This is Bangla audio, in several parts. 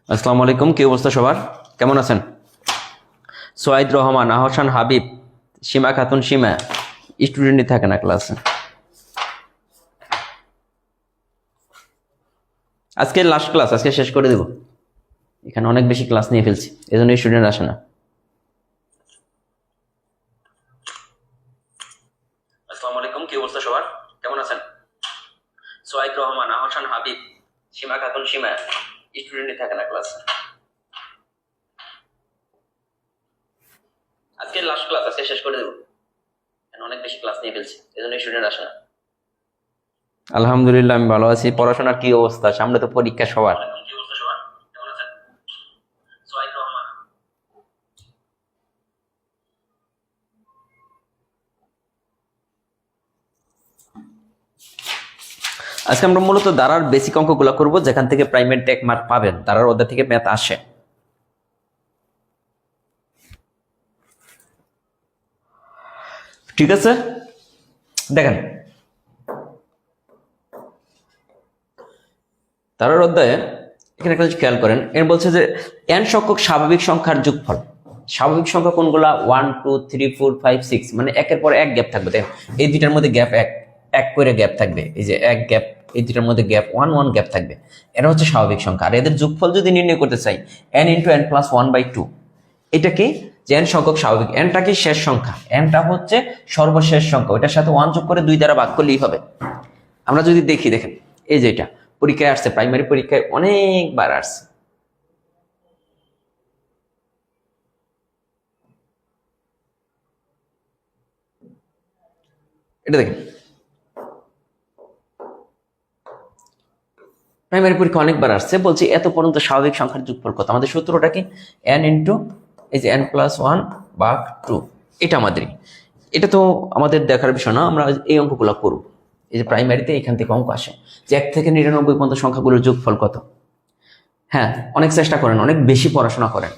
আসসালামু আলাইকুম, কি অবস্থা সবার? কেমন আছেন? সোয়াইদ রহমান, আহসান হাবিব, সীমা খাতুন সীমা স্টুডেন্টই থাকে না ক্লাসে। আজকে লাস্ট ক্লাস, আজকে শেষ করে দেব। এখানে অনেক বেশি ক্লাস নিয়ে ফেলছি, এজন্য স্টুডেন্ট আসে না। আসসালামু আলাইকুম, কি অবস্থা সবার? কেমন আছেন? সোয়াইদ রহমান, আহসান হাবিব, সীমা খাতুন সীমা স্টুডেন্টই থাকে না ক্লাসে। আজকে লাস্ট ক্লাস, আজকে শেষ করে দেব। অনেক বেশি ক্লাস নিয়ে ফেলছি, এজন্য স্টুডেন্ট আসে না। আলহামদুলিল্লাহ, আমি ভালো আছি। পড়াশোনার কি অবস্থা? সামনে তো পরীক্ষা সবার। আজকে আমরা মূলত দাঁড়ার বেসিক অঙ্কগুলো করব, যেখান থেকে প্রাইমারি টেক মার্ক পাবেন। দাঁড়ার অধ্যায় থেকে ম্যাথ আসে। ঠিক আছে, দেখেন দাঁড়ার অধ্যায়ে এখানে একটা জিনিস খেয়াল করেন। এর বলছে যে n সংখ্যক স্বাভাবিক সংখ্যার যোগফল। স্বাভাবিক সংখ্যা কোনগুলা? 1 2 3 4 5 6, মানে একের পর এক গ্যাপ থাকবে। দেখেন এই দুইটার মধ্যে গ্যাপ এক এক করে গ্যাপ থাকবে। এই যে এক গ্যাপ, এই দুইটার মধ্যে গ্যাপ 1 1 গ্যাপ থাকবে। এটা হচ্ছে স্বাভাবিক সংখ্যা। আর এদের যোগফল যদি নির্ণয় করতে চাই, n × n + 1/2, এটা কি? যে n সংখ্যক স্বাভাবিক। nটা কি? শেষ সংখ্যা। nটা হচ্ছে সর্বশেষ সংখ্যা, ওইটার সাথে 1 যোগ করে 2 দ্বারা ভাগ করলেই হবে। আমরা যদি দেখি, দেখেন এই যে এটা পরীক্ষায় আসছে, প্রাইমারি পরীক্ষায় অনেকবার আসছে। এটা দেখেন প্রাইমারি পরীক্ষা অনেকবার আসছে। বলছি এত পর্যন্ত স্বাভাবিক সংখ্যার যোগফল কত? আমাদের সূত্রটা কি? n × এই যে n + 1/2, এটা আমাদেরই। এটা তো আমাদের দেখার বিষয় না, আমরা এই অঙ্কগুলো করব। এই যে প্রাইমারিতে এখান থেকে অঙ্ক আসে যে 1 থেকে 99 পর্যন্ত সংখ্যাগুলোর যোগফল কত। হ্যাঁ, অনেক চেষ্টা করেন, অনেক বেশি পড়াশোনা করেন।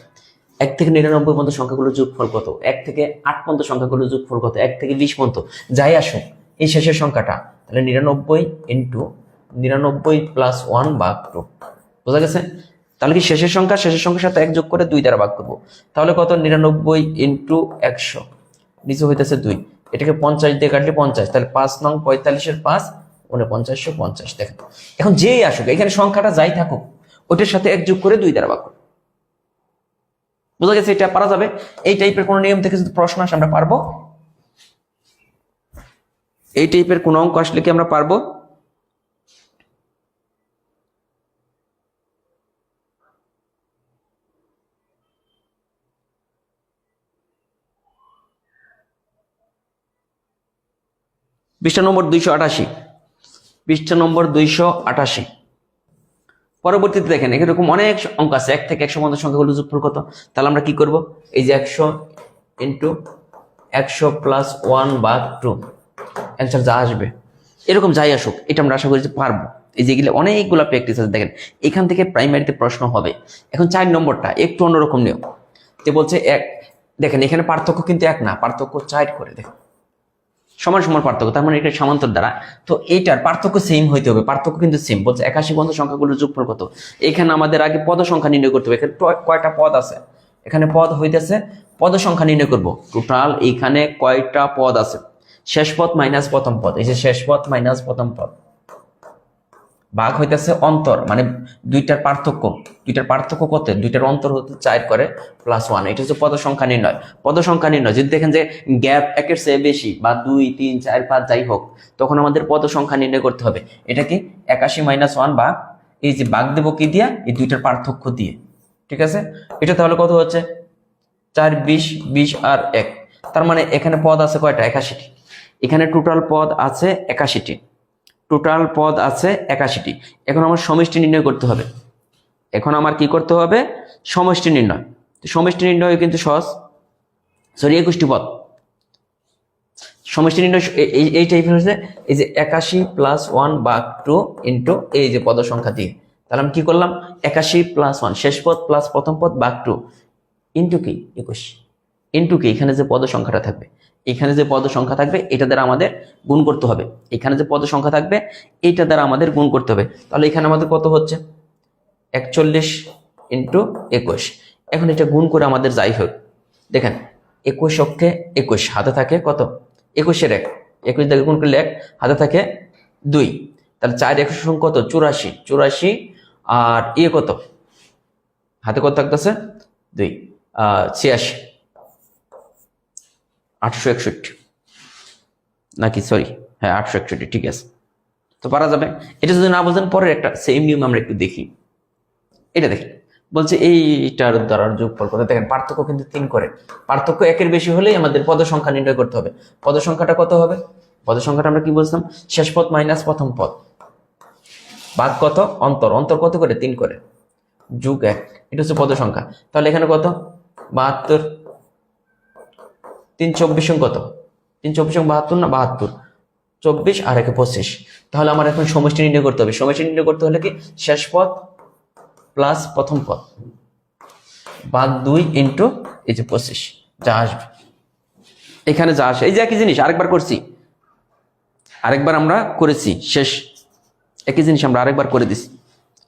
1 থেকে 99 পর্যন্ত সংখ্যাগুলোর যোগফল কত? 1 থেকে 8 পর্যন্ত সংখ্যাগুলোর যোগফল কত? 1 থেকে 20 পর্যন্ত যাই আসুক, এই শেষের সংখ্যাটা তাহলে 99 × 99 + 1/2। বোঝা গেছে? তাহলে কি শেষের সংখ্যার সাথে 1 যোগ করে 2 দ্বারা ভাগ করবো। তাহলে কত? 99 × 100, নিচে হইতেছে 2। এটাকে 50 দিয়ে কাটলে 50, তাহলে 5 নং 45-এর 5 4950। দেখেন এখন যেই আসুক, এখানে সংখ্যাটা যাই থাকুক, ওটার সাথে 1 যোগ করে 2 দ্বারা ভাগ করবো। বোঝা গেছে? এটা পারা যাবে। এই টাইপের কোন নিয়ম থেকে যদি প্রশ্ন আসে আমরা পারবো। এই টাইপের কোন অঙ্ক আসলে কি আমরা পারবো? পৃষ্ঠা নম্বর 288, পৃষ্ঠা নম্বর 288। পরবর্তীতে দেখেন এরকম অনেক অঙ্ক আছে। 1 থেকে 100 পর্যন্ত সংখ্যাগুলো যোগফল কত? তাহলে আমরা কি করব? এই যে 100 × 100 + 1/2, অ্যান্সার যা আসবে, এরকম যাই আসুক, এটা আমরা আশা করি যে পারবো। এই যে এগুলো অনেকগুলো প্র্যাকটিস আছে। দেখেন এখান থেকে প্রাইমারিতে প্রশ্ন হবে। এখন 4 নম্বরটা একটু অন্যরকম নিয়ম। যে বলছে এক, দেখেন এখানে পার্থক্য কিন্তু 1 না, পার্থক্য 4 করে। দেখেন সমান সমান পার্থক্য, তার মানে এটা সমান্তর দ্বারা। তো এইটার পার্থক্য সেম হইতে হবে, পার্থক্য কিন্তু সেম। বলছে 81 পর্যন্ত সংখ্যাগুলোর যোগফল কত? এখানে আমাদের আগে পদ সংখ্যা নির্ণয় করতে হবে। এখানে কয়টা পদ আছে? এখানে পদ হইতেছে, পদ সংখ্যা নির্ণয় করব। টোটাল এখানে কয়টা পদ আছে? শেষ পদ মাইনাস প্রথম পদ। এই যে শেষ পদ মাইনাস প্রথম পদ, ভাগ হইতেছে অন্তর, মানে দুইটার পার্থক্য। দুইটার পার্থক্য কত? দুইটার অন্তর হতে 4 করে +1। এটা হচ্ছে পদ সংখ্যা নির্ণয়। পদ সংখ্যা নির্ণয় যদি দেখেন যে গ্যাপ 1-এর চেয়ে বেশি বা 2 3 4 5 যাই হোক, তখন আমাদের পদ সংখ্যা নির্ণয় করতে হবে। এটা কি? 81 - 1, বা এই যে ভাগ দেব কি দিয়া? এই দুইটার পার্থক্য দিয়ে। ঠিক আছে, এটা তাহলে কত হচ্ছে? 4 20 20 আর 1, তার মানে এখানে পদ আছে কয়টা? 81টি। এখানে টোটাল পদ আছে 81টি। টোটাল পদ আছে 81টি। এখন আমার সমষ্টি নির্ণয় করতে হবে। এখন আমার কি করতে হবে? সমষ্টি নির্ণয়। সমষ্টি নির্ণয় কিন্তু সহজ। সরি, 21টি পদ। সমষ্টি নির্ণয় এই টাইপের হচ্ছে এই যে 81 + 1/2 ইন্টু এই যে পদ সংখ্যা দিয়ে। তাহলে আমি কি করলাম? 81 + 1, শেষ পদ প্লাস প্রথম পদ /2 ইন্টু কি 21, ইন্টু কি এখানে যে পদ সংখ্যাটা থাকবে, এখানে যে পদ সংখ্যা থাকবে এটা দ্বারা আমাদের গুণ করতে হবে। এখানে যে পদ সংখ্যা থাকবে এটা দ্বারা আমাদের গুণ করতে হবে। তাহলে এখানে আমাদের কত হচ্ছে? 41 ইন্টু 21। এখন এটা গুণ করে আমাদের যাই হোক, দেখেন 21 অক্ষে 21, হাতে থাকে কত 21-এর 1, 21 থেকে গুণ করলে 1, হাতে থাকে 2, তাহলে 4 21 কত 84, 84 আর কত হাতে কত থাকতেছে 2, 86, 861 নাকি, সরি হ্যাঁ 861, ঠিক আছে। তো পারা যাবে। এটা যদি না বোঝেন পরের একটা সেম নিয়ম আমরা একটু দেখি। এটা দেখেন বলছে এইটার দ্বারা যোগফল কত, দেখেন পার্থক্য কিন্তু 3 করে, পার্থক্য 1-এর বেশি হলেই আমাদের পদ সংখ্যা নির্ণয় করতে হবে। পদ সংখ্যাটা কত হবে, পদ সংখ্যাটা আমরা কি বলছিলাম, শেষ পদ মাইনাস প্রথম পদ ভাগ কত অন্তর, অন্তর কত করে 3 করে, যোগ 1, এটা হচ্ছে পদ সংখ্যা। তাহলে এখানে কত 72, 3 24 কত 3 24 72 না 72, 24 আর 1 25। তাহলে আমার এখন সমষ্টি নির্ণয় করতে হবে। সমষ্টি নির্ণয় করতে হলে কি শেষ পদ প্লাস প্রথম পদ ভাগ 2 ইন্টু এই যে 25, যা আসবে এখানে যা আসে, এই যে একই জিনিস আরেকবার করছি, আরেকবার আমরা করেছি, শেষ একই জিনিস আমরা আরেকবার করে দিছি,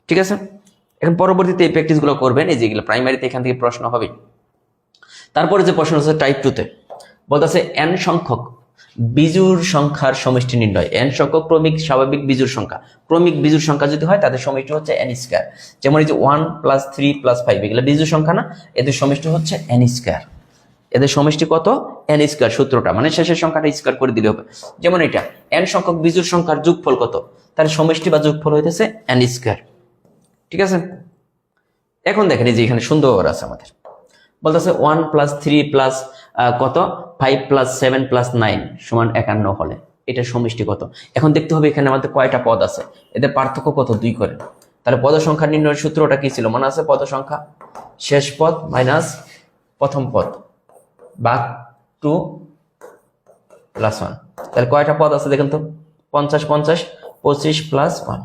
ঠিক আছে। এখন পরবর্তীতে এই প্র্যাকটিসগুলো করবেন, এই যেগুলো প্রাইমারিতে এখান থেকে প্রশ্ন হবে। তারপরে যে প্রশ্ন হচ্ছে টাইপ 2 তে বলতেছে n সংখ্যক বিজোড় সংখ্যার সমষ্টি নির্ণয়। n সংখ্যক ক্রমিক স্বাভাবিক বিজোড় সংখ্যা, ক্রমিক বিজোড় সংখ্যা যদি হয় তাদের সমষ্টি হচ্ছে n স্কয়ার। যেমন এই যে 1 + 3 + 5 এগুলো বিজোড় সংখ্যা না, এদের সমষ্টি হচ্ছে n স্কয়ার। এদের সমষ্টি কত n স্কয়ার, সূত্রটা মানে শেষের সংখ্যাটা স্কয়ার করে দিলে হবে। যেমন এটা n সংখ্যক বিজোড় সংখ্যার যোগফল কত, তার সমষ্টি বা যোগফল হইতেছে n স্কয়ার, ঠিক আছে। এখন দেখেন এই যে এখানে সুন্দর আছে আমাদের, বলতেছে 1 + 3 + কত 5 + 7 + 9 সমান 51 হলে এটা সমষ্টি কত। এখন দেখতে হবে এখানে আমাদের কয়টা পদ আছে, এদের পার্থক্য কত 2 করে। তাহলে পদ সংখ্যা নির্ণয়ের সূত্রটা কি ছিল মনে আছে, পদ সংখ্যা শেষ পদ মাইনাস প্রথম পদ ভাগ 2 + 1। তাহলে কয়টা পদ আছে দেখেন তো, 50 50 25 + 1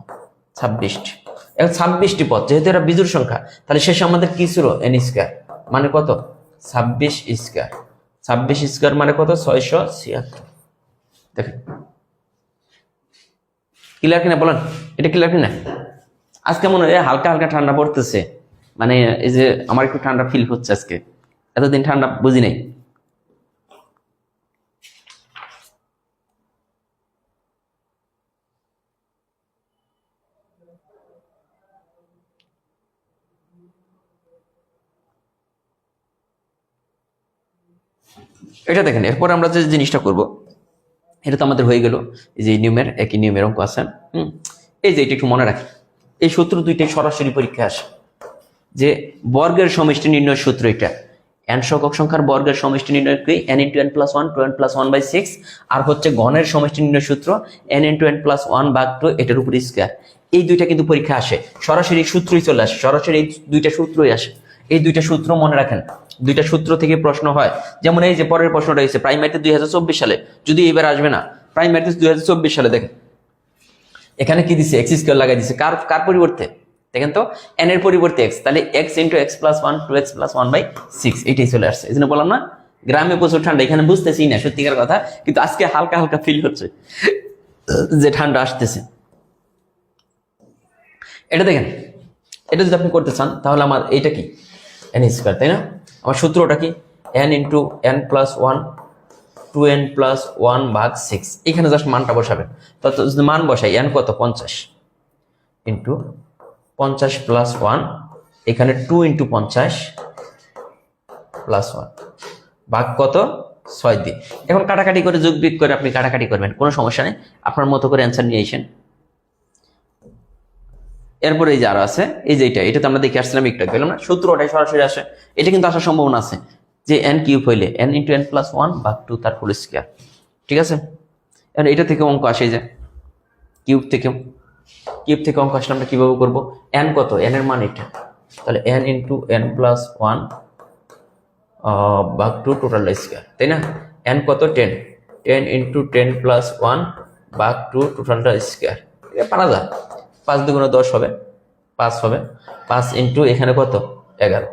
26টি। এখন 26টি পদ, যেহেতু এরা বিজোড় সংখ্যা তাহলে শেষে আমাদের কি ছিল n স্কয়ার, মানে কত 26 স্কয়ার। 26 স্কয়ার মানে কত 676। দেখেন ক্লিয়ার কিনা বলেন, এটা ক্লিয়ার কিনা। আজকে মনে হয় হালকা হালকা ঠান্ডা পড়তেছে, মানে এই যে আমার একটু ঠান্ডা ফিল হচ্ছে আজকে, এতদিন ঠান্ডা বুঝি নাই। এটা দেখেন এরপর আমরা যে জিনিসটা করব, এটা তো আমাদের হয়ে গেল, এই যে নিয়মের একই নিয়মের অঙ্ক আছে। এই যে এটা একটু মনে রাখি, এই সূত্র দুইটাই সরাসরি পরীক্ষায় আসে। যে বর্গের সমষ্টি নির্ণয়ের সূত্র এটা, n সংখ্যক সংখ্যার বর্গের সমষ্টি নির্ণয় কি n × n + 1 2n + 1/6, আর হচ্ছে ঘনের সমষ্টি নির্ণয় সূত্র n × n + 1 ভাগ 2 এটার উপর স্কয়ার। এই দুইটা কিন্তু পরীক্ষা আসে, সরাসরি সূত্রই চলে আসে, সরাসরি এই দুইটা সূত্রই আসে। এই দুইটা সূত্র মনে রাখেন, দুইটা সূত্র থেকে প্রশ্ন হয়। যেমন এই যে পরের প্রশ্নটা হয়েছে প্রাইমারিতে 2024 সালে, যদি এবার আসবে না, প্রাইমারিতে 2024 সালে দেখেন এখানে কি দিছে x² লাগাই দিছে, কার পরিবর্তে দেখেন তো n এর পরিবর্তে x, তাহলে x × x + 1 2x + 1/6 এটাই চলে আসছে। এই জন্য বললাম না গ্রামে প্রচুর ঠান্ডা, এখানে বুঝতেছি না সত্যিকার কথা, কিন্তু আজকে হালকা হালকা ফিল হচ্ছে যে ঠান্ডা আসতেছে। এটা দেখেন, এটা যদি আপনি করতে চান তাহলে আমার এটা কি n², তাই না। আমার সূত্রটা কি n × n + 1 2n + 1/6। এখানে জাস্ট মানটা বসাবেন, তো যদি মান বসাই n কত 50 × 50 + 1, এখানে 2 × 50 + 1 ভাগ কত 6 দিয়ে। এখন কাটাকাটি করে যোগ বিয়োগ করে আপনি কাটাকাটি করবেন, কোনো সমস্যা নেই, আপনার মতো করে অ্যান্সার নিয়ে আসেন। এরপরে এই যে আরো আছে, এই যে এটা তো আমরা দেখে আসছিলাম একটু পেলাম না, সূত্রটাই সরাসরি আসে। এটা কিন্তু আসার সম্ভাবনা আছে যে n³ হইলে n × n + 1 ভাগ 2 তার হোল স্কয়ার, ঠিক আছে। এখন এটা থেকে অঙ্ক আসে, যে কিউব থেকে অঙ্ক আসলে আমরা কিভাবে করবো, n কত, n এর মান এটা, তাহলে n × n + 1 ভাগ 2 টোটাল স্কয়ার, তাই না। n কত 10 × 10 + 1 ভাগ 2 টোটালটা স্কয়ার, এটা পারা যায়। 5 × 2 = 10 হবে, 5 হবে, 5 × এখানে কত 11,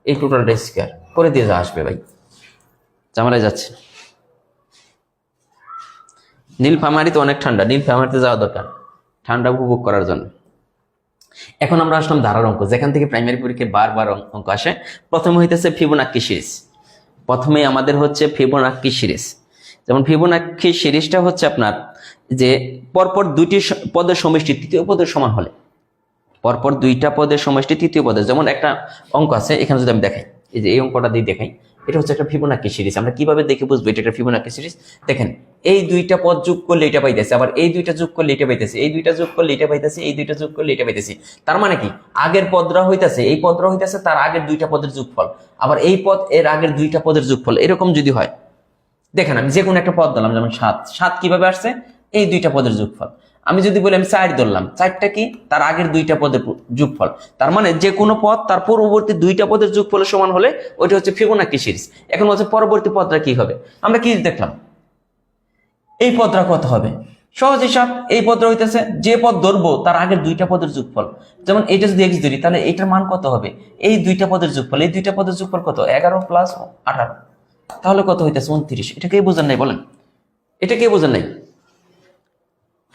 এই টোটালটা স্কয়ার করে দিয়ে যা আসবে ভাই, জামালায় যাচ্ছে। নীলফামারীতে অনেক ঠান্ডা, নীলফামারীতে যাওয়া দরকার ঠান্ডা উপভোগ করার জন্য। এখন আমরা আসলাম ধারার অঙ্ক, যেখান থেকে প্রাইমারি পরীক্ষায় বারবার অঙ্ক আসে। প্রথমে হইতেছে ফিবোনাক্কি সিরিজ। প্রথমে আমাদের হচ্ছে ফিবোনাক্কি সিরিজ। যেমন ফিবোনাক্কি সিরিজটা হচ্ছে আপনার যে পরপর দুইটি পদের সমষ্টি তৃতীয় পদের সমান হলে, পরপর দুইটা পদের সমষ্টি তৃতীয় পদের, যেমন একটা অঙ্ক আছে এখানে যদি আমি দেখাই, এই যে এই অঙ্কটা দিয়ে দেখাই, এটা হচ্ছে একটা ফিবোনাক্কি সিরিজ। আমরা কিভাবে দেখে বুঝবো এটা একটা ফিবোনাক্কি সিরিজ? দেখেন, এই দুইটা পদ যোগ করলে এটা পাইতেছে, আবার এই দুইটা যোগ করলে এটা পাইতেছে, এই দুইটা যোগ করলে এটা পাইতেছে, এই দুইটা যোগ করলে এটা পাইতেছে। তার মানে কি, আগের পদরা হইতাছে, এই পদরা হইতাছে তার আগের দুইটা পদের যোগফল, আবার এই পদ এর আগের দুইটা পদের যোগফল, এরকম যদি হয়। দেখেন, আমি যে কোনো একটা পদ দিলাম, যেমন 7, 7 কিভাবে আসছে? এই দুইটা পদের যোগফল। আমি যদি বলি আমি 4 ধরলাম, 4টা কি? তার আগের দুইটা পদের যোগফল। তার মানে যে কোনো পদ তার পূর্ববর্তী দুইটা পদের যোগফলের সমান হলে ওইটা হচ্ছে ফিবোনাক্কি সিরিজ। এখন হচ্ছে পরবর্তী পদটা কি হবে, আমরা কি দেখলাম, এই পদটা কত হবে? সহজ হিসাব, এই পদটা হইতেছে যে পদ ধরবো তার আগের দুইটা পদের যোগফল। যেমন এটা যদি x ধরি, তাহলে এটার মান কত হবে? এই দুইটা পদের যোগফল। এই দুইটা পদের যোগফল কত? 11 + 18, তাহলে কত হইতেছে? 29। এটা কে বোঝেন নাই বলেন? এটা কে বোঝেন নাই?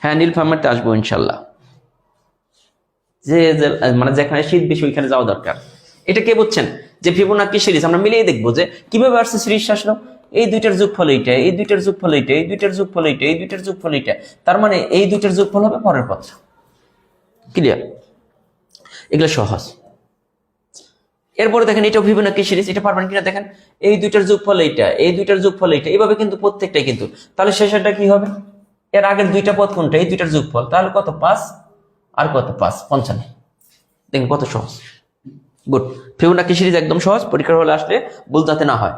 হ্যাঁ, নীলফামারীতে আসবো ইনশাল্লাহ। যে মানে যেখানে শীত বেশি ওইখানে যাওয়া দরকার। এটা কে বুঝছেন যে ফিবোনাক্কি সিরিজ? আমরা মিলিয়ে দেখবো যে কিভাবে আসছে সিরিজ আসলো। এই দুইটার যোগফল এইটা, এই দুইটার যোগফল এইটা, এই দুইটার যোগফল এইটা, এই দুইটার যোগফল এইটা। তার মানে এই দুইটার যোগফল হবে পরের পদ। ক্লিয়ার? এগুলো সহজ। এরপরে দেখেন, এটাও ফিবোনাক্কি সিরিজ, এটা পারবেন কিনা দেখেন। এই দুইটার যোগফল এইটা, এই দুইটার যোগফল এইটা, এইভাবে কিন্তু প্রত্যেকটাই কিন্তু। তাহলে শেষেরটা কি হবে? এর আগের দুইটা পদ কোনটা? এই দুইটার যোগফল। তাহলে কত? 5 আর কত? 5, 55। দেখেন কত সহজ। গুড। ফিবোনাক্কি সিরিজ একদম সহজ, পরীক্ষার হলে আসলে ভুল যাতে না হয়।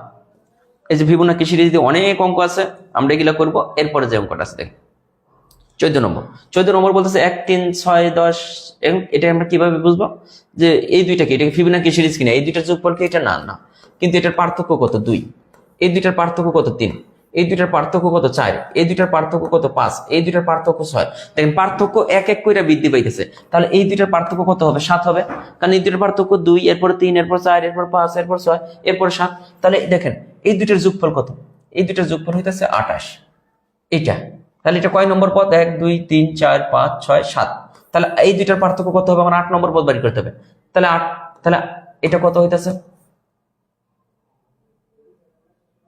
এই যে ফিবোনাক্কি সিরিজ দিয়ে অনেক অঙ্ক আছে, আমরা এগুলা করবো। এরপরে যে অঙ্কটা আছে দেখেন 14 নম্বর। 14 নম্বর বলতেছে 1, 3, 6, 10। এটা আমরা কিভাবে বুঝবো যে এই দুইটা কি? এটা ফিবোনাক্কি সিরিজ কিনা? এই দুইটার যোগফল কি? এটা না, না। কিন্তু এটার পার্থক্য কত? 2। এই দুইটার পার্থক্য কত? 3। এই দুইটার পার্থক্য কত? 4। এই দুইটার পার্থক্য কত? 5। এই দুইটার পার্থক্য 6। দেখেন পার্থক্য এক এক করে বৃদ্ধি পাইতেছে। তাহলে এই দুইটার পার্থক্য কত হবে? 7 হবে, কারণ এই দুইটার পার্থক্য 2, এরপর 3, এরপর 4, এরপর 5, এরপর 6, এরপর 7। তাহলে দেখেন এই দুইটার যোগফল কত? এই দুইটার যোগফল হইতেছে 28। এটা তাহলে এটা কয় নম্বর পদ? 1, 2, 3, 4, 5, 6, 7। তাহলে এই দুইটার পার্থক্য কত হবে? আমার 8 নম্বর পদ বাড়ি করতে হবে। তাহলে 8, তাহলে এটা কত হইতেছে?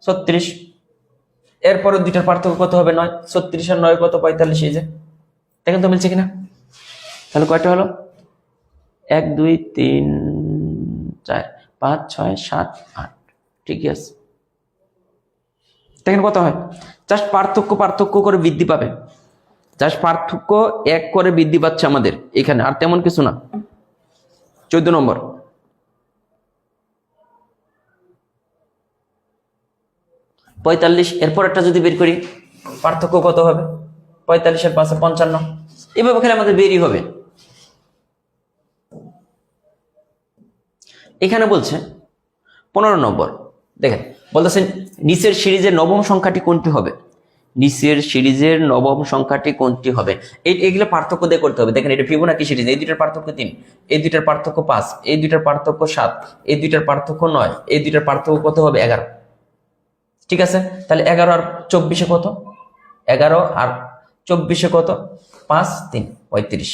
36। এরপরে দুইটার পার্থক্য কত হবে? 9। 36 আর 9 কত? 45। এই যে দেখেন তো মিলছে কিনা? তাহলে কয়টা হলো? 1, 2, 3, 4, 5, 6, 7, 8। ঠিকই আছে। দেখেন কত হয়? জাস্ট পার্থক্য করে বৃদ্ধি পাবে। জাস্ট পার্থক্য 1 করে বৃদ্ধি পাচ্ছে আমাদের এখানে, আর তেমন কিছু না। 14 নম্বর। এরপর একটা যদি বের করি, পার্থক্য কত হবে? 45 এর 5 55। এভাবে খেলে আমাদের বেরই হবে। এখানে বলছে 15 নম্বর। দেখেন বলতেছেন নিচের সিরিজের নবম সংখ্যাটি কোনটি হবে? নিচের সিরিজের নবম সংখ্যাটি কোনটি হবে? এগুলো পার্থক্য দিয়ে করতে হবে। দেখেন এটা ফিবোনাক্কি সিরিজ, এই দুইটার পার্থক্য 3, এই দুইটার পার্থক্য 5, এই দুইটার পার্থক্য 7, এই দুইটার পার্থক্য 9, এই দুইটার পার্থক্য কত হবে? 11। ঠিক আছে, তাহলে 11 আর 24 কত? 11 আর 24 কত? 5, 3, 35।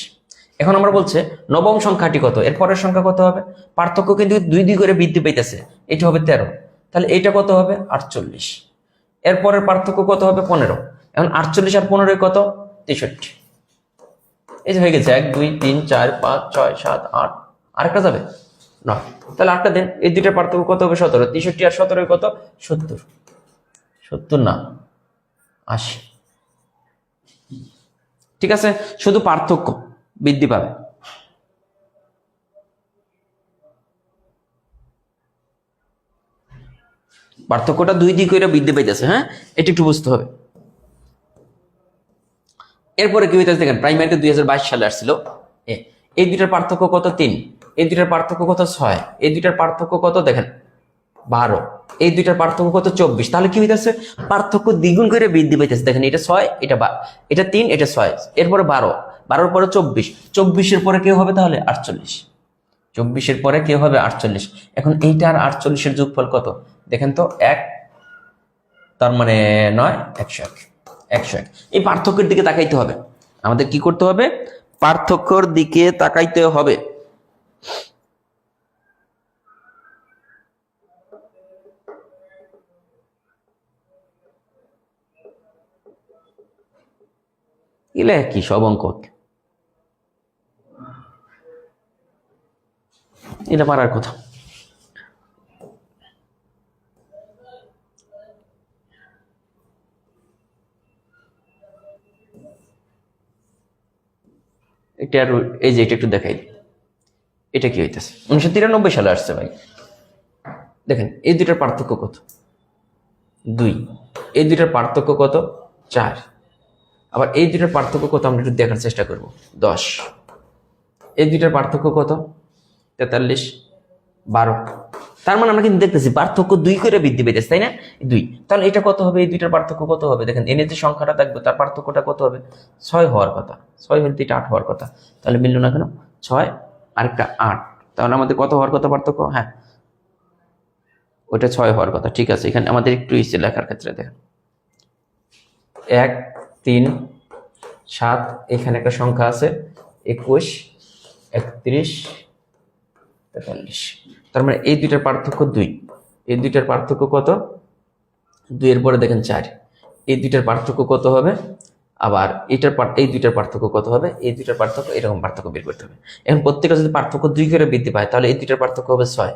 এখন আমরা বলছে নবম সংখ্যাটি কত? এর পরের সংখ্যা কত হবে? পার্থক্য কিন্তু 2 করে বৃদ্ধি পাইতেছে, এটা হবে 13। তাহলে এটা কত হবে? 48। এরপরের পার্থক্য কত হবে? 15। এখন 48 আর 15 কত? 63। এই যে হয়ে গেছে 1, 2, 3, 4, 5, 6, 7, 8। আরেকটা যাবে? না। তাহলে 8টা দেন। এই দুইটার পার্থক্য কত হবে? 17। 63 আর 17 কত? 70। 70 না, 80। ঠিক আছে, শুধু পার্থক্য বৃদ্ধি পাবে। পার্থক্যটা 2 দিক করে বৃদ্ধি পাইতেছে। হ্যাঁ, এটা একটু বুঝতে হবে। এরপরে কি হইতেছে দেখেন, প্রাইমারিতে 2022 সালে আসছিল। এই দুইটার পার্থক্য কত? 3। এই দুইটার পার্থক্য কত? 6। এই দুইটার পার্থক্য কত? দেখেন 12। এই দুইটার পার্থক্য কত? 24। তাহলে কি হইতেছে? পার্থক্য দ্বিগুণ করে বৃদ্ধি পাইতেছে। দেখেন এটা 6, এটা 3, এটা 6, এরপরে 12, 12 পরে 24, 24 পরে কেউ হবে তাহলে 48, 24 পরে কেউ হবে 48। এখন এইটা আর 48 যোগফল কত? দেখেন তো 1, তার মানে 9, 101, 101। এই পার্থক্যের দিকে তাকাইতে হবে। আমাদের কি করতে হবে? পার্থক্যর দিকে তাকাইতে হবে। এগুলো কি সব অঙ্ক, এটা পারার কথা। এটা আর এই যে এটা একটু দেখাই, এটা কি হইতেছে 1993 সালে আসছে ভাই। দেখেন এই দুইটার পার্থক্য কত, 2। এই দুইটার পার্থক্য কত, 4। আবার এই দুইটার পার্থক্য কত আমরা একটু দেখার চেষ্টা করব, 10। এই দুইটার পার্থক্য কত, 43, 12। তার মানে আমরা কিন্তু দেখতেছি পার্থক্য 2 করে বৃদ্ধি পেতেছে, তাই না? 2। তাহলে এটা কত হবে, এই দুইটার পার্থক্য কত হবে? দেখেন এনে যে সংখ্যাটা থাকবে তার পার্থক্যটা কত হবে, 6 হওয়ার কথা। 6 হলে এটা 8 হওয়ার কথা, তাহলে মিললো না কেন? 6 আরেকটা 8, তাহলে আমাদের কত হওয়ার কথা পার্থক্য? হ্যাঁ, ওইটা 6 হওয়ার কথা। ঠিক আছে, এখানে আমাদের একটু ইচ্ছে লেখার ক্ষেত্রে দেখেন 1, 3, 7, এখানে একটা সংখ্যা আছে 21, 31, 43। তার মানে এই দুইটার পার্থক্য 2। এই দুইটার পার্থক্য কত, 2 এর পরে দেখেন 4। এই দুইটার পার্থক্য কত হবে, আবার এই দুইটার পার্থক্য কত হবে, এই দুইটার পার্থক্য, এরকম পার্থক্য বের করতে হবে। এখন প্রত্যেকটা যদি পার্থক্য 2 করে বৃদ্ধি পায় তাহলে এই দুইটার পার্থক্য হবে 6।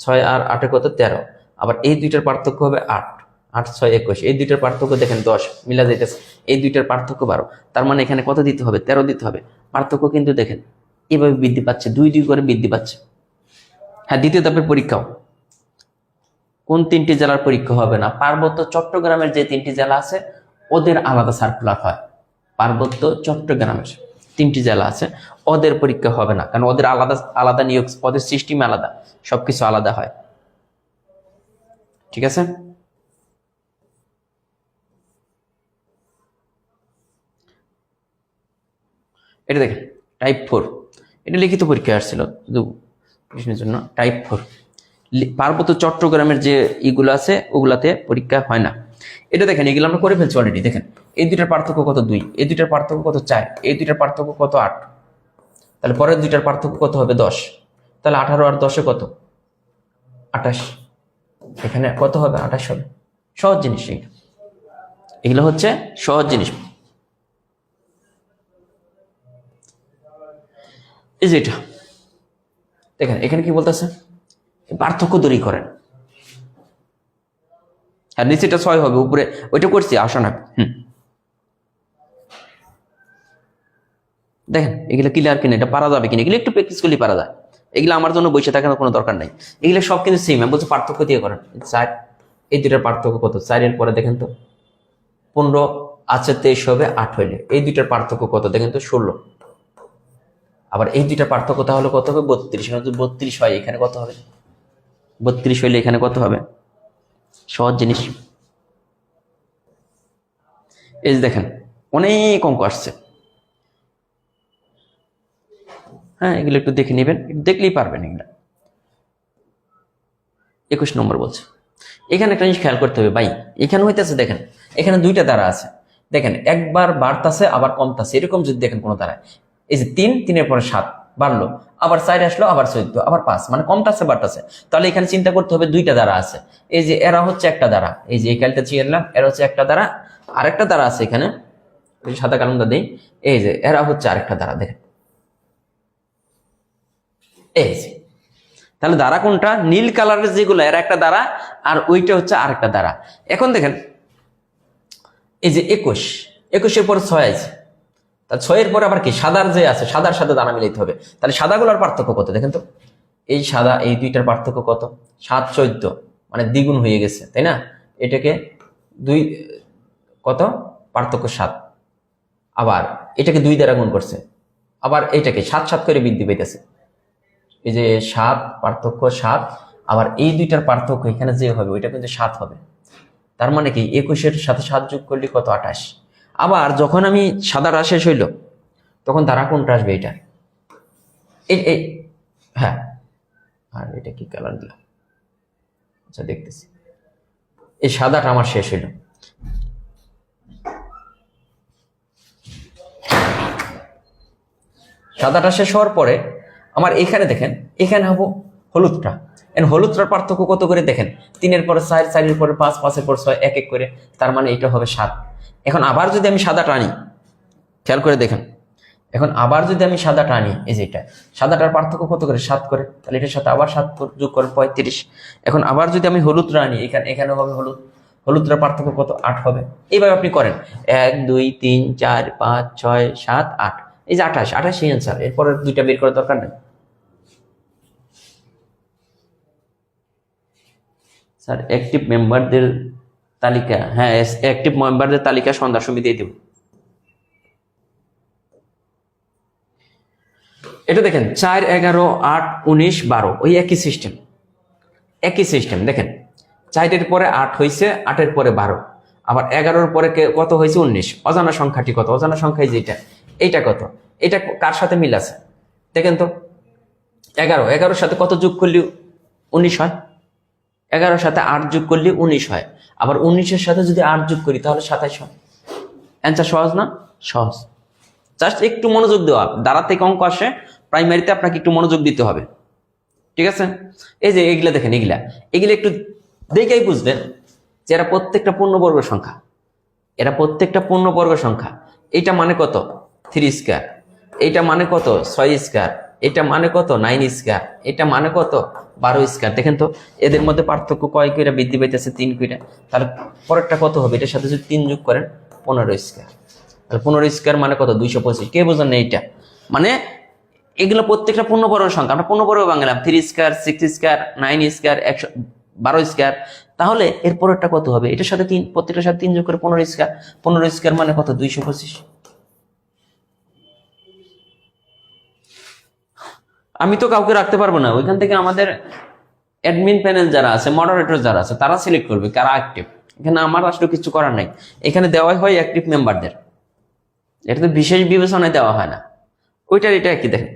6 আর 8 কত, 13। আবার এই দুইটার পার্থক্য হবে 8, 8, 6, 21। এই দুইটার পার্থক্য দেখেন 10, মিলা যাইতেছে। এই দুইটার পার্থক্য 12। তার মানে এখানে কত দিতে হবে, 13 দিতে হবে। পার্থক্য কিন্তু দেখেন এভাবে বৃদ্ধি পাচ্ছে, 2 করে বৃদ্ধি পাচ্ছে। হ্যাঁ, দ্বিতীয় ধাপের পরীক্ষাও কোন 3টি জেলার পরীক্ষা হবে না, পার্বত্য চট্টগ্রামের যে 3টি জেলা আছে ওদের আলাদা সার্কুলার হয়। পার্বত্য চট্টগ্রামের 3টি জেলা আছে ওদের পরীক্ষা হবে না, কারণ ওদের আলাদা আলাদা নিয়োগ, ওদের সিস্টেম আলাদা, সবকিছু আলাদা হয়। ঠিক আছে, এটা দেখেন টাইপ 4, এটা লিখিত পরীক্ষা আসছিল শুধু প্রশ্নের জন্য। টাইপ 4 পার্বত্য চট্টগ্রামের যে ইগুলো আছে ওগুলাতে পরীক্ষা হয় না। এটা দেখেন এগুলো আমরা করে ফেলছি অলরেডি। দেখেন এই দুইটার পার্থক্য কত, 2। এই দুইটার পার্থক্য কত, 4। এই দুইটার পার্থক্য কত, 8। তাহলে পরের দুইটার পার্থক্য কত হবে, 10। তাহলে 18 আর 10 কত, 28। এখানে কত হবে, 28 হবে। সহজ জিনিস, এগুলো হচ্ছে সহজ জিনিস। এই যে এটা দেখেন এখানে কি বলতেছে, পার্থক্য দূরী করেন। আর নিচেটা 6 হবে, উপরে ওইটা করছি, আসো না। দেখেন এগুলো ক্লিয়ার কিনা, এটা পারা যাবে কিনা, এগুলো একটু প্র্যাকটিস করলে পারা যায়। এগুলো আমার জন্য বসে থাকার কোনো দরকার নাই, এগুলো সব কিন্তু সেম। আমি বলছি পার্থক্য দিয়ে করেন। 4, এই দুইটার পার্থক্য কত, 4 এর পরে দেখেন তো 15 আছে, 23 হবে, 8 হইলে এই দুইটার পার্থক্য কত দেখেন তো, 16। আবার এই দুইটার পার্থক্য তাহলে কত হবে, 32। এখানে যদি 32 হয় এখানে কত হবে, 32 হইলে এখানে কত হবে। সহজ জিনিস। এই যে দেখেন অনেক অঙ্ক আসছে। হ্যাঁ, এগুলো একটু দেখে নেবেন, দেখলেই পারবেন এগুলো। 21 নম্বর বলছে, এখানে একটা জিনিস খেয়াল করতে হবে ভাই। এখানে হইতেছে দেখেন এখানে 2টা দ্বারা আছে, দেখেন একবার বাড়তাছে আবার কমতাছে, এরকম যদি দেখেন কোনো দ্বারায়। এই যে 3, 3 এর পরে 7 বাড়লো, আবার 4 আসলো, আবার 14, আবার 5, মানে কমতাছে বাড়তাছে। তাহলে এখানে চিন্তা করতে হবে 2টা দ্বারা আছে। এই যে এরা হচ্ছে একটা দ্বারা, এই যে এই কালটা চিনলাম, এরা হচ্ছে একটা দ্বারা। আরেকটা দ্বারা আছে এখানে, সাদা কালামটা দেই, এই যে এরা হচ্ছে আরেকটা দ্বারা। দেখেন এই যে, তাহলে দ্বারা কোনটা, নীল কালারের যেগুলো এর একটা দ্বারা, আর ওইটা হচ্ছে আরেকটা দ্বারা। এখন দেখেন এই যে 21, 21 এর পরে 6 আছে, তাহলে 6 এর পরে আবার কি সাদার যে আছে, সাদার সাথে দানা মিলাইতে হবে। তাহলে সাদাগুলোর পার্থক্য কত দেখেন তো, এই সাদা এই দুইটার পার্থক্য কত, 7, 14, মানে দ্বিগুণ হয়ে গেছে, তাই না? এটাকে 2 কত, পার্থক্য 7। আবার এটাকে 2 দ্বারা গুণ করছে, আবার এটাকে 7, 7 করে বৃদ্ধি পাইতেছে। এই যে 7 পার্থক্য 7, আবার এই দুইটার পার্থক্য এখানে যে হবে ওইটা কিন্তু 7 হবে। তার মানে কি 21-এর সাথে 7 যোগ করলে কত, 28। আবার যখন আমি সাদাটা শেষ হইল তখন দ্বারা কোনটা আসবে, এটা এই হ্যাঁ। আর এটা কি কালার দিলাম, আচ্ছা দেখতেছি। এই সাদাটা আমার শেষ হইল, সাদাটা শেষ হওয়ার পরে আমার এখানে দেখেন এখানে হবো হলুদটা। হলুদটার পার্থক্য কত করে দেখেন, 3 এর পরে 4, 4 এর পরে 5, 5 এর পরে 6, 1 1 করে, তার মানে এটা হবে 7। এখন আবার যদি আমি সাদাটা আনি খেয়াল করে দেখেন। এখন আবার যদি আমি সাদাটা আনি, এই যে এটা সাদাটার পার্থক্য কত করে? 7 করে, তাহলে এটার সাথে আবার 7 যোগ করেন 35। এখন আবার যদি আমি হলুদটা আনি, এখানে হবে হলুদটার পার্থক্য কত? 8 হবে। এইভাবে আপনি করেন 1 2 3 4 5 6 7 8, এই যে 28 সেই অ্যান্সার। এরপরে দুইটা বের করার দরকার নেই স্যার। অ্যাক্টিভ মেম্বারদের তালিকা, হ্যাঁ অ্যাক্টিভ মেম্বারদের তালিকা সন্ধ্যার সময় দিয়ে দেব। এটা দেখেন 4 11 8 19 12, ওই একই সিস্টেম দেখেন। 4-এর পরে 8 হয়েছে, 8-এর পরে 12, আবার 11-র পরে কত হয়েছে? 19। অজানা সংখ্যাটি কত? অজানা সংখ্যায় যেটা, এইটা কত? এটা কার সাথে মিল আছে দেখেন তো। 11-এর সাথে কত যোগ করলে 19 হয়? 11-র সাথে 8 যোগ করলে 19 হয়। আবার 19-এর সাথে যদি 8 যোগ করি তাহলে 27 হয়। অ্যান্সার সহজ না? সহজ। জাস্ট একটু মনোযোগ দেওয়া, দ্বারা থেকে অঙ্ক আসে, প্রাইমারিতে আপনাকে একটু মনোযোগ দিতে হবে, ঠিক আছে? এই যে এগুলা দেখেন, এগুলা একটু দেখেই বুঝবেন যে এরা প্রত্যেকটা পূর্ণবর্গ সংখ্যা। এইটা মানে কত? 3 স্কয়ার। এইটা মানে কত? 6 স্কয়ার। এটা মানে কত? 9 স্কয়ার। এটা মানে কত? 12 স্কয়ার। দেখেন তো এদের মধ্যে পার্থক্য কয় কইরা বৃদ্ধি পাইতেছে? 3 কইরা। তাহলে পরেরটা কত হবে? এটার সাথে যদি 3 যোগ করেন 15 স্কয়ার। তাহলে 15 স্কয়ার মানে কত? 225। কে বোঝেন না এইটা? মানে এগুলো প্রত্যেকটা পূর্ণবর্গ সংখ্যা। আমরা পূর্ণবর্গ বাংলাম 3 স্কয়ার, 6 স্কয়ার, 9 স্কয়ার, 112 স্কয়ার। তাহলে এরপরেরটা কত হবে? এটার সাথে 3, প্রত্যেকটার সাথে 3 যোগ করে 15 স্কয়ার। 15 স্কয়ার মানে কত? 225। আমি তো কাউকে রাখতে পারবো না, ওইখান থেকে আমাদের অ্যাডমিন প্যানেল যারা আছে, মডারেটর যারা আছে, তারা সিলেক্ট করবে কারা অ্যাক্টিভ। এখানে আমার আসলে কিছু করার নাই। এখানে দেওয়াই হয় অ্যাক্টিভ মেম্বারদের, এটা তো বিশেষ বিবেচনায় দেওয়া হয় না। ওইটার এটা কি দেখেন,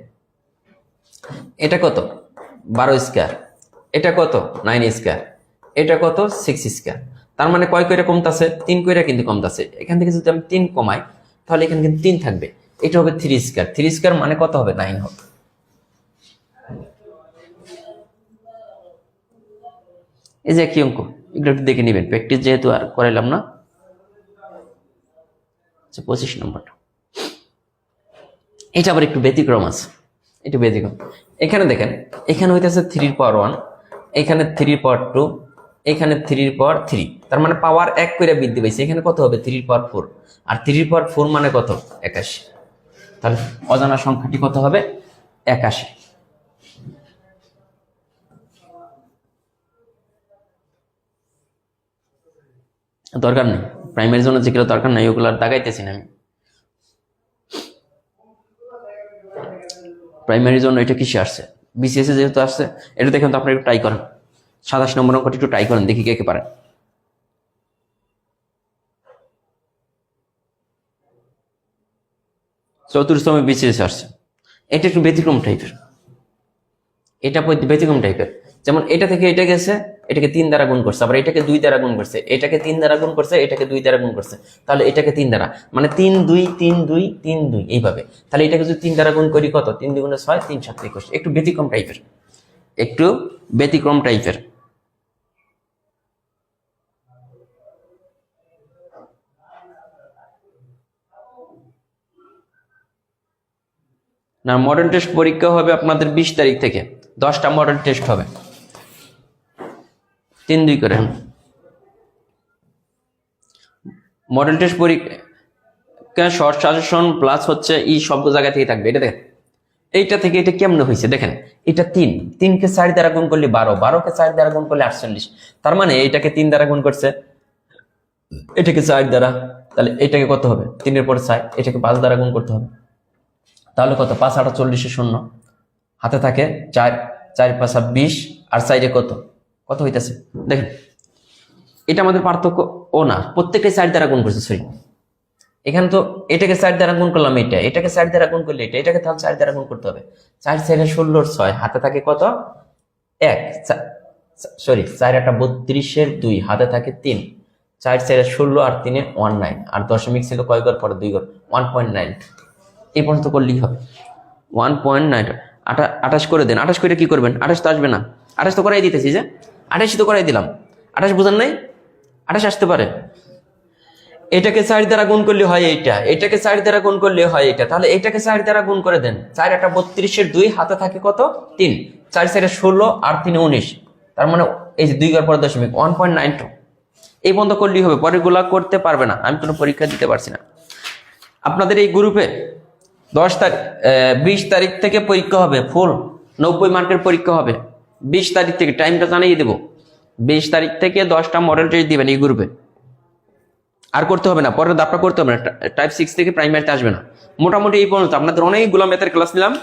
এটা কত? 12 স্কয়ার। এটা কত? 9 স্কয়ার। এটা কত? 6 স্কয়ার। তার মানে কয় কইরা কমতাছে? 3 কইরা কিন্তু কমতাছে। এখান থেকে যদি আমি 3 কমাই তাহলে এখানে কিন্তু 3 থাকবে। এটা হবে 3 স্কয়ার। 3 স্কয়ার মানে কত হবে? 9 হবে। এই যে কি অঙ্ক, এগুলো একটু দেখে নেবেন, প্র্যাকটিস যেহেতু আর করাইলাম না। 25 নম্বরটা, এটা আবার একটু ব্যতিক্রম আছে, একটু ব্যতিক্রম। এখানে দেখেন, এখানে হইতেছে 3 পাওয়ার 1, এখানে 3 পাওয়ার 2, এখানে 3 পাওয়ার 3। তার মানে পাওয়ার 1 করে বৃদ্ধি পাইছে। এখানে কত হবে? 3 পাওয়ার 4। আর 3 পাওয়ার 4 মানে কত? 81। তাহলে অজানা সংখ্যাটি কত হবে? 81। দরকার নেই, প্রাইমারির জন্য যেগুলো দরকার নাই ওগুলো দাগাইতেছি না আমি। প্রাইমারির জন্য এটা কিসে আসছে? বিসিএস এ যেহেতু আসছে, এটা দেখেন তো আপনারা একটু ট্রাই করেন। 27 নম্বর অঙ্কটি একটু ট্রাই করেন, দেখি কে কে পারেন। চতুর্থম বিসিএস আসছে, এটা একটু ব্যতিক্রম টাইপের। যেমন এটা থেকে এটা গেছে, এটাকে 3 দ্বারা গুণ করছে, আবার এটাকে 2 দ্বারা গুণ করছে, এটাকে 3 দ্বারা গুণ করছে, এটাকে 2 দ্বারা গুণ করছে, তাহলে এটাকে 3 দ্বারা, মানে 3 2 3 2 3 2 এইভাবে। তাহলে এটাকে যদি 3 দ্বারা গুণ করি কত? 3 2 গুণে 6, 3 7 21। একটু ব্যতিক্রম টাইপের। না, মডেল টেস্ট পরীক্ষা হবে আপনাদের 20 তারিখ থেকে। 10টা মডেল টেস্ট হবে, 3 2 করে। মডেল টেস্ট পরীক্ষা শর্ট সাজেশন প্লাস হচ্ছে সব জায়গা থেকে থাকবে। এটা দেখেন, এইটা থেকে এটা কেমনে হয়েছে দেখেন। এটা 3 কে 4 দ্বারা গুণ করলে 12, 12 কে 4 দ্বারা গুণ করলে 48। তার মানে এটাকে 3 দ্বারা গুণ করছে, এটাকে 4 দ্বারা, তাহলে এটাকে কত হবে? 3 এর পরে 4, এটাকে 5 দ্বারা গুণ করতে হবে। তাহলে কত? 5 8 40 শূন্য, হাতে থাকে 4, 4 5 20, আর সাইডে কত হইতেছে দেখেন। এটা আমাদের পার্থক্য ও না, প্রত্যেকটাই 4 দ্বারা গুণ করছে। সরি, এখানে তো এটাকে 4 দ্বারা গুণ করলাম, এটাকে 4 দ্বারা গুণ করলে এটাকে তাহলে 4 দ্বারা গুণ করতে হবে। 4 4 16 6, হাতে থাকে কত? 1, সরি 4 8 32 2, হাতে থাকে 3, 4 4 16 আর 3 19, আর দশমিক ছিল কয় ঘর পরে? 2 ঘর, 1.9। এই পর্যন্ত করলেই হবে। 1.9 28 করে দেন। 28 করে কি করবেন? 28 তো আসবে না, 28 তো করাই দিতেছি, যে 28 তো করাই দিলাম। 28 বুঝেন নাই? 28 আসতে পারে। এটাকে 4 দ্বারা গুণ করলে হয় এইটা, এটাকে 4 দ্বারা গুণ করলে হয় এটা, তাহলে এটাকে 4 দ্বারা গুণ করে দেন। 4 একটা 32 2 হাতে থাকে কত 3, 4 4 16 আর 3 19, তার মানে এই যে 2 এর পর দশমিক 1.92, এই বন্ধ করলেই হবে, পরের গুলা করতে পারবে না, আমি কোনো পরীক্ষা দিতে পারছি না। আপনাদের এই গ্রুপে 20 তারিখ থেকে পরীক্ষা হবে, ফুল 90 মার্কের পরীক্ষা হবে 20 তারিখ থেকে, টাইমটা জানিয়ে দেবো। 20 তারিখ থেকে 10টা মডেল টেস্ট দিবেন এই গ্রুপে, আর করতে হবে না, পরের ধাপটা করতে হবে না, টাইপ 6 থেকে প্রাইমারিতে আসবে না। মোটামুটি এই পর্যন্ত আপনাদের অনেকগুলো ম্যাথের ক্লাস নিলাম।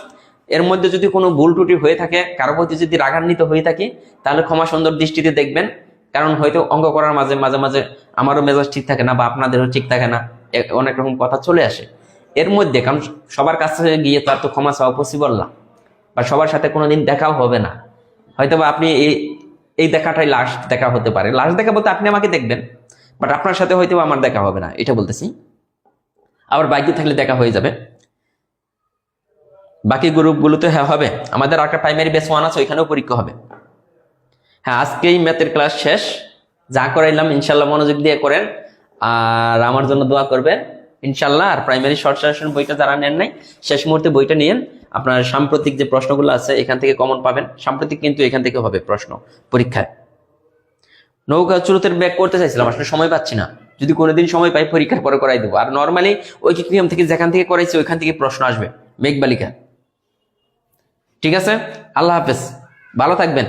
এর মধ্যে যদি কোনো ভুল ত্রুটি হয়ে থাকে, কারো প্রতি যদি রাগান্বিত হয়ে থাকি, তাহলে ক্ষমা সুন্দর দৃষ্টিতে দেখবেন, কারণ হয়তো অঙ্ক করার মাঝে মাঝে আমারও মেজাজ ঠিক থাকে না বা আপনাদেরও ঠিক থাকে না, অনেক রকম কথা চলে আসে এর মধ্যে, কারণ সবার কাছে গিয়ে তো আর তো ক্ষমা চাওয়া পসিবল না, বা সবার সাথে কোনোদিন দেখাও হবে না, হয়তো বা আপনি এই দেখাটাই লাস্ট দেখা হতে পারে। লাস্ট দেখা বলতে আপনি আমাকে দেখবেন, বাট আপনার সাথে হয়তো আমার দেখা হবে না, এটা বলতেছি। আবার বাইকে থাকলে দেখা হয়ে যাবে। বাকি গ্রুপগুলোতে হ্যাঁ হবে, আমাদের একটা প্রাইমারি বেস 1 আছে, ওইখানেও পরীক্ষা হবে। হ্যাঁ, আজকেই ম্যাথের ক্লাস শেষ, যা করাইলাম ইনশাল্লাহ মনোযোগ দিয়ে করেন, আর আমার জন্য দোয়া করবেন ইনশাল্লাহ। আর প্রাইমারি শর্ট সাজেশন বইটা যারা নেন নাই, শেষ মুহূর্তে বইটা নিয়েন। আপনার সাম্প্রতিক যে প্রশ্নগুলো আছে এখান থেকে কমন পাবেন, সাম্প্রতিক কিন্তু এখান থেকে হবে প্রশ্ন পরীক্ষায়। নৌকা চুরুতের ব্যাক করতে চাইছিলাম, আসলে সময় পাচ্ছি না, যদি কোনোদিন সময় পাই পরীক্ষার পরে করাই দেবো। আর নর্মালি ঐকিক নিয়ম থেকে যেখান থেকে করাইছি ওইখান থেকে প্রশ্ন আসবে, মেঘবালিকা। ঠিক আছে, আল্লাহ হাফেজ, ভালো থাকবেন।